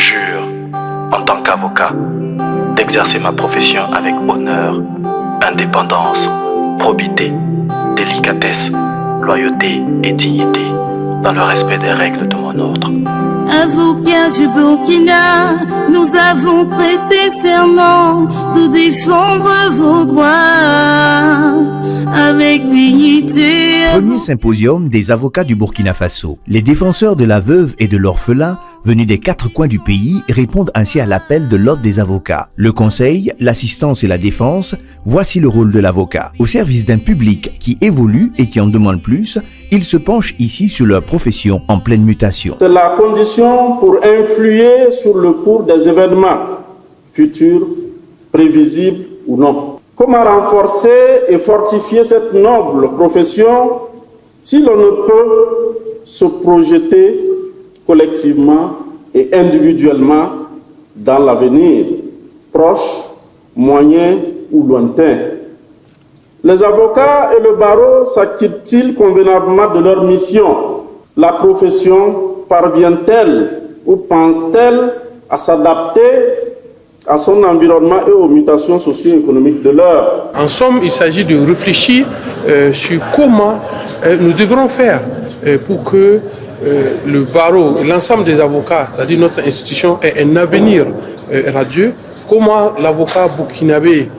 jure, en tant qu'avocat, d'exercer ma profession avec honneur, indépendance, probité, délicatesse, loyauté et dignité, dans le respect des règles de mon ordre. Avocats du Burkina, nous avons prêté serment de défendre vos droits avec dignité. Premier symposium des avocats du Burkina Faso. Les défenseurs de la veuve et de l'orphelin venus des 4 coins du pays répondent ainsi à l'appel de l'ordre des avocats. Le conseil, l'assistance et la défense, voici le rôle de l'avocat. Au service d'un public qui évolue et qui en demande plus, ils se penchent ici sur leur profession en pleine mutation. C'est la condition pour influer sur le cours des événements futurs, prévisibles ou non. Comment renforcer et fortifier cette noble profession si l'on ne peut se projeter collectivement et individuellement dans l'avenir, proche, moyen ou lointain? Les avocats et le barreau s'acquittent-ils convenablement de leur mission? La profession parvient-elle ou pense-t-elle à s'adapter à son environnement et aux mutations socio-économiques de l'heure? En somme, il s'agit de réfléchir sur comment nous devrons faire pour que le barreau, l'ensemble des avocats, c'est-à-dire notre institution, ait un avenir radieux. Comment l'avocat burkinabé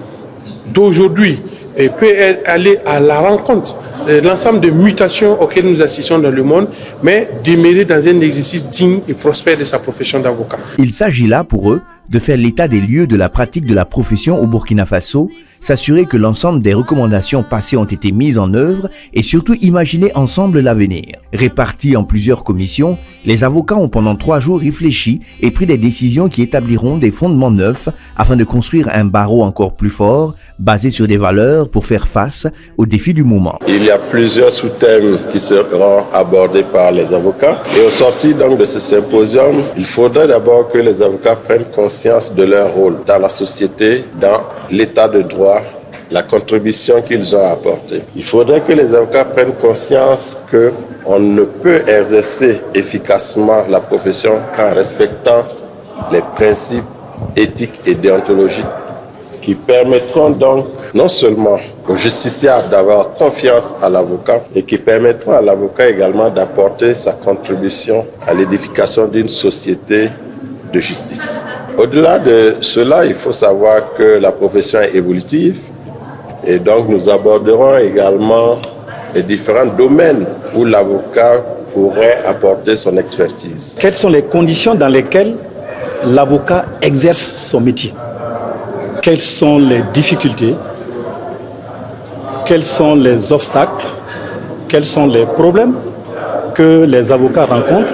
d'aujourd'hui peut aller à la rencontre de l'ensemble de mutations auxquelles nous assistons dans le monde, mais demeurer dans un exercice digne et prospère de sa profession d'avocat. Il s'agit là pour eux de faire l'état des lieux de la pratique de la profession au Burkina Faso, s'assurer que l'ensemble des recommandations passées ont été mises en œuvre et surtout imaginer ensemble l'avenir. Répartis en plusieurs commissions, les avocats ont pendant 3 jours réfléchi et pris des décisions qui établiront des fondements neufs afin de construire un barreau encore plus fort, basé sur des valeurs pour faire face aux défis du moment. Il y a plusieurs sous-thèmes qui seront abordés par les avocats. Et au sortir donc de ce symposium, il faudrait d'abord que les avocats prennent conscience de leur rôle dans la société, dans l'état de droit, la contribution qu'ils ont apportée. Il faudrait que les avocats prennent conscience qu'on ne peut exercer efficacement la profession qu'en respectant les principes éthiques et déontologiques qui permettront donc non seulement au justiciable d'avoir confiance à l'avocat, et qui permettront à l'avocat également d'apporter sa contribution à l'édification d'une société de justice. Au-delà de cela, il faut savoir que la profession est évolutive et donc nous aborderons également les différents domaines où l'avocat pourrait apporter son expertise. Quelles sont les conditions dans lesquelles l'avocat exerce son métier? Quelles sont les difficultés? Quels sont les obstacles? Quels sont les problèmes que les avocats rencontrent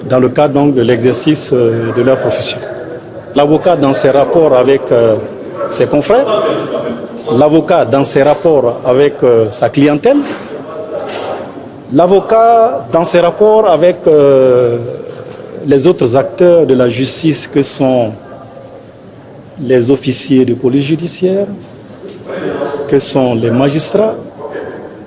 dans le cadre donc de l'exercice de leur profession? L'avocat dans ses rapports avec ses confrères, l'avocat dans ses rapports avec sa clientèle, l'avocat dans ses rapports avec les autres acteurs de la justice que sont les officiers de police judiciaire, que sont les magistrats,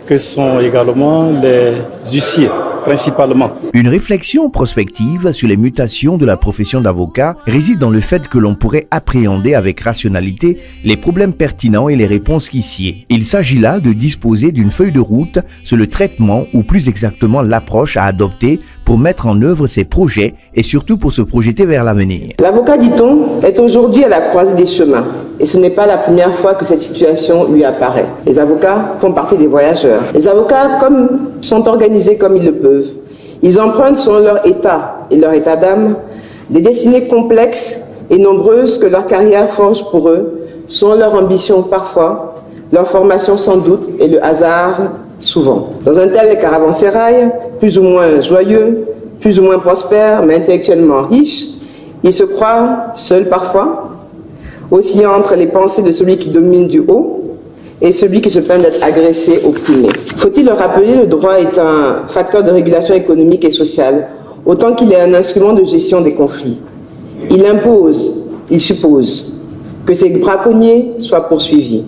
que sont également les huissiers, principalement. Une réflexion prospective sur les mutations de la profession d'avocat réside dans le fait que l'on pourrait appréhender avec rationalité les problèmes pertinents et les réponses qui s'y est. Il s'agit là de disposer d'une feuille de route sur le traitement ou plus exactement l'approche à adopter pour mettre en œuvre ses projets et surtout pour se projeter vers l'avenir. L'avocat, dit-on, est aujourd'hui à la croisée des chemins et ce n'est pas la première fois que cette situation lui apparaît. Les avocats font partie des voyageurs. Les avocats sont organisés comme ils le peuvent. Ils empruntent selon leur état et leur état d'âme des destinées complexes et nombreuses que leur carrière forge pour eux, selon leur ambition parfois, leur formation sans doute et le hasard souvent. Dans un tel caravansérail, plus ou moins joyeux, plus ou moins prospère, mais intellectuellement riche, ils se croient seuls parfois, oscillant entre les pensées de celui qui domine du haut et celui qui se plaint d'être agressé, opprimé. Faut-il le rappeler, le droit est un facteur de régulation économique et sociale, autant qu'il est un instrument de gestion des conflits. Il impose, il suppose que ces braconniers soient poursuivis.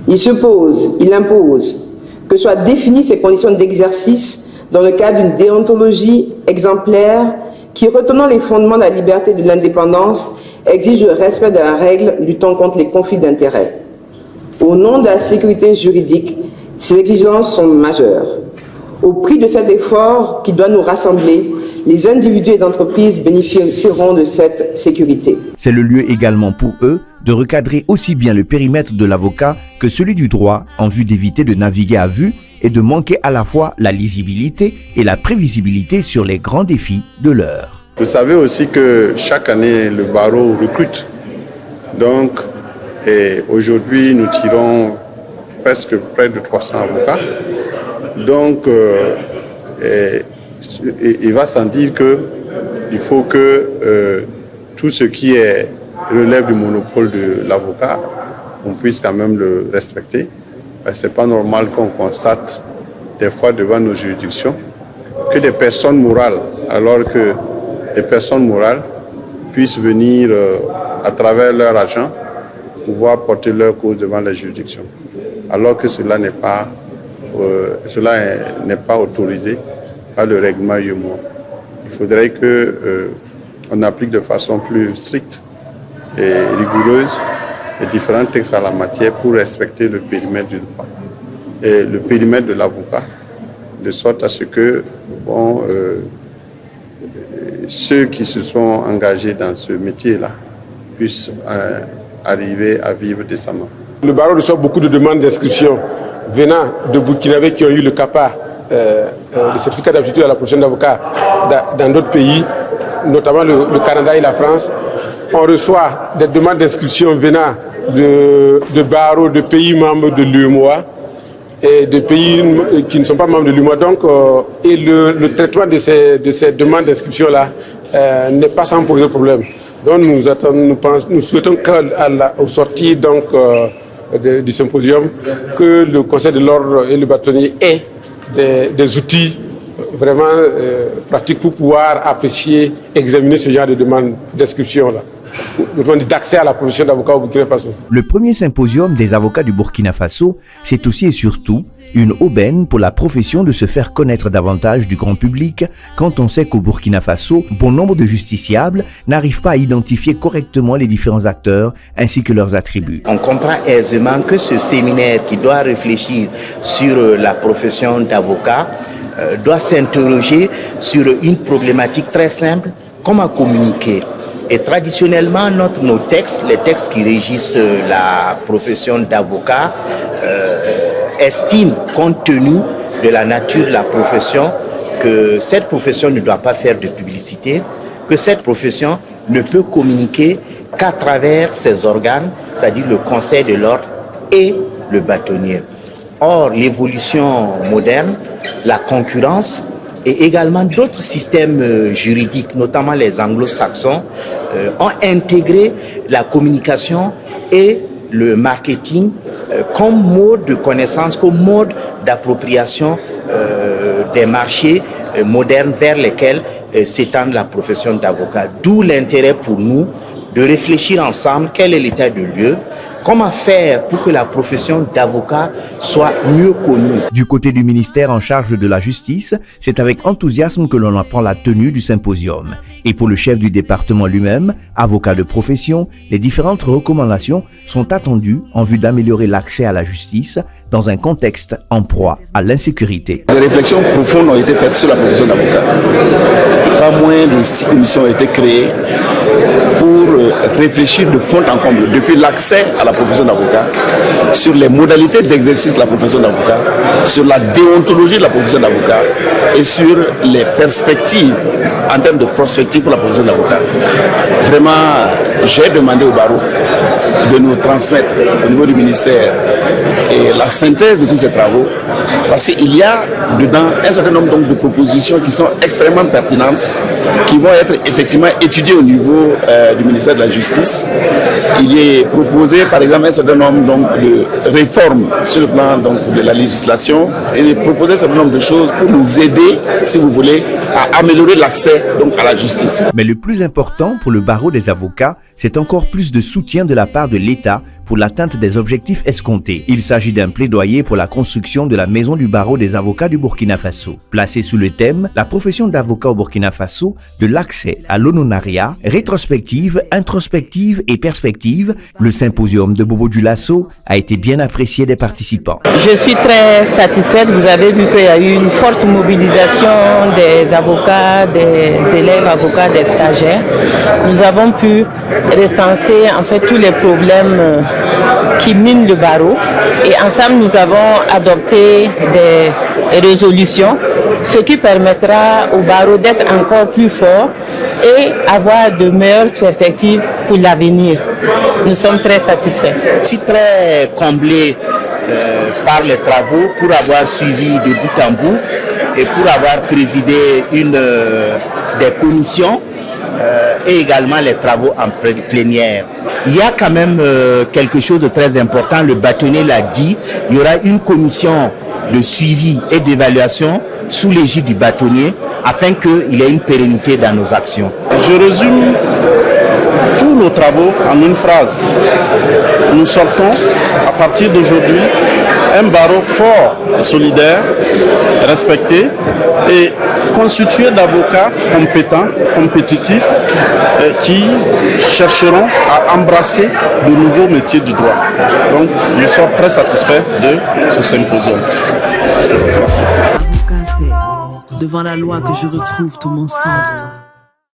Il suppose, il impose que soient définies ces conditions d'exercice dans le cadre d'une déontologie exemplaire qui, retenant les fondements de la liberté et de l'indépendance, exige le respect de la règle luttant contre les conflits d'intérêts. Au nom de la sécurité juridique, ces exigences sont majeures. Au prix de cet effort qui doit nous rassembler, les individus et les entreprises bénéficieront de cette sécurité. C'est le lieu également pour eux de recadrer aussi bien le périmètre de l'avocat que celui du droit en vue d'éviter de naviguer à vue et de manquer à la fois la lisibilité et la prévisibilité sur les grands défis de l'heure. Vous savez aussi que chaque année, le barreau recrute. Donc, aujourd'hui, nous tirons presque près de 300 avocats. Donc, il va sans dire qu'il faut que tout ce qui relève du monopole de l'avocat, on puisse quand même le respecter. Ce n'est pas normal qu'on constate des fois devant nos juridictions que des personnes morales, alors que des personnes morales puissent venir à travers leur agent pouvoir porter leur cause devant la juridiction, alors que cela n'est pas autorisé par le règlement UEMOA. Il faudrait qu'on applique de façon plus stricte et rigoureuse les différents textes à la matière pour respecter le périmètre du droit et le périmètre de l'avocat, de sorte à ce que ceux qui se sont engagés dans ce métier-là puissent arriver à vivre décemment. Le barreau reçoit beaucoup de demandes d'inscription venant de Burkinabés qui ont eu le CAPA, le certificat d'aptitude à la profession d'avocat, dans d'autres pays, notamment le Canada et la France. On reçoit des demandes d'inscription venant de barreaux de pays membres de l'UEMOA et de pays qui ne sont pas membres de l'UEMOA. Donc, et le traitement de ces demandes d'inscription-là n'est pas sans poser problème. Donc, nous souhaitons qu'au sortir du symposium, que le Conseil de l'ordre et le bâtonnier aient des outils vraiment pratiques pour pouvoir apprécier, examiner ce genre de demandes d'inscription-là, d'accès à la profession d'avocat au Burkina Faso. Le premier symposium des avocats du Burkina Faso, c'est aussi et surtout une aubaine pour la profession de se faire connaître davantage du grand public quand on sait qu'au Burkina Faso, bon nombre de justiciables n'arrivent pas à identifier correctement les différents acteurs ainsi que leurs attributs. On comprend aisément que ce séminaire qui doit réfléchir sur la profession d'avocat doit s'interroger sur une problématique très simple, comment communiquer. Et traditionnellement, nos textes, les textes qui régissent la profession d'avocat, estiment, compte tenu de la nature de la profession, que cette profession ne doit pas faire de publicité, que cette profession ne peut communiquer qu'à travers ses organes, c'est-à-dire le Conseil de l'ordre et le bâtonnier. Or, l'évolution moderne, la concurrence et également d'autres systèmes juridiques, notamment les anglo-saxons, ont intégré la communication et le marketing comme mode de connaissance, comme mode d'appropriation des marchés modernes vers lesquels s'étend la profession d'avocat. D'où l'intérêt pour nous de réfléchir ensemble quel est l'état de lieu, comment faire pour que la profession d'avocat soit mieux connue. Du côté du ministère en charge de la justice, c'est avec enthousiasme que l'on apprend la tenue du symposium. Et pour le chef du département lui-même, avocat de profession, les différentes recommandations sont attendues en vue d'améliorer l'accès à la justice dans un contexte en proie à l'insécurité. Des réflexions profondes ont été faites sur la profession d'avocat. Pas moins de 6 commissions ont été créées pour réfléchir de fond en comble, depuis l'accès à la profession d'avocat, sur les modalités d'exercice de la profession d'avocat, sur la déontologie de la profession d'avocat et sur les perspectives en termes de prospective pour la profession d'avocat. Vraiment, j'ai demandé au barreau de nous transmettre au niveau du ministère et la synthèse de tous ces travaux, parce qu'il y a dedans un certain nombre de propositions qui sont extrêmement pertinentes, qui vont être effectivement étudiées au niveau du ministère de la Justice. Il est proposé par exemple un certain nombre de réformes sur le plan de la législation, et il est proposé un certain nombre de choses pour nous aider, si vous voulez, à améliorer l'accès à la justice. Mais le plus important pour le barreau des avocats, c'est encore plus de soutien de la part de l'État pour l'atteinte des objectifs escomptés. Il s'agit d'un plaidoyer pour la construction de la maison du barreau des avocats du Burkina Faso. Placé sous le thème « La profession d'avocat au Burkina Faso, de l'accès à l'honorariat, rétrospective, introspective et perspective », le symposium de Bobo Dioulasso a été bien apprécié des participants. Je suis très satisfaite. Vous avez vu qu'il y a eu une forte mobilisation des avocats, des élèves avocats, des stagiaires. Nous avons pu recenser en fait tous les problèmes qui minent le barreau et ensemble nous avons adopté des résolutions, ce qui permettra au barreau d'être encore plus fort et avoir de meilleures perspectives pour l'avenir. Nous sommes très satisfaits. Je suis très comblé par les travaux pour avoir suivi de bout en bout et pour avoir présidé une des commissions et également les travaux en plénière. Il y a quand même quelque chose de très important, le bâtonnier l'a dit, il y aura une commission de suivi et d'évaluation sous l'égide du bâtonnier afin qu'il y ait une pérennité dans nos actions. Je résume tous nos travaux en une phrase. Nous sortons à partir d'aujourd'hui un barreau fort et solidaire, respecté et constitué d'avocats compétents, compétitifs qui chercheront à embrasser de nouveaux métiers du droit. Donc je suis très satisfait de ce symposium. Avocat, c'est devant la loi que je retrouve tout mon sens.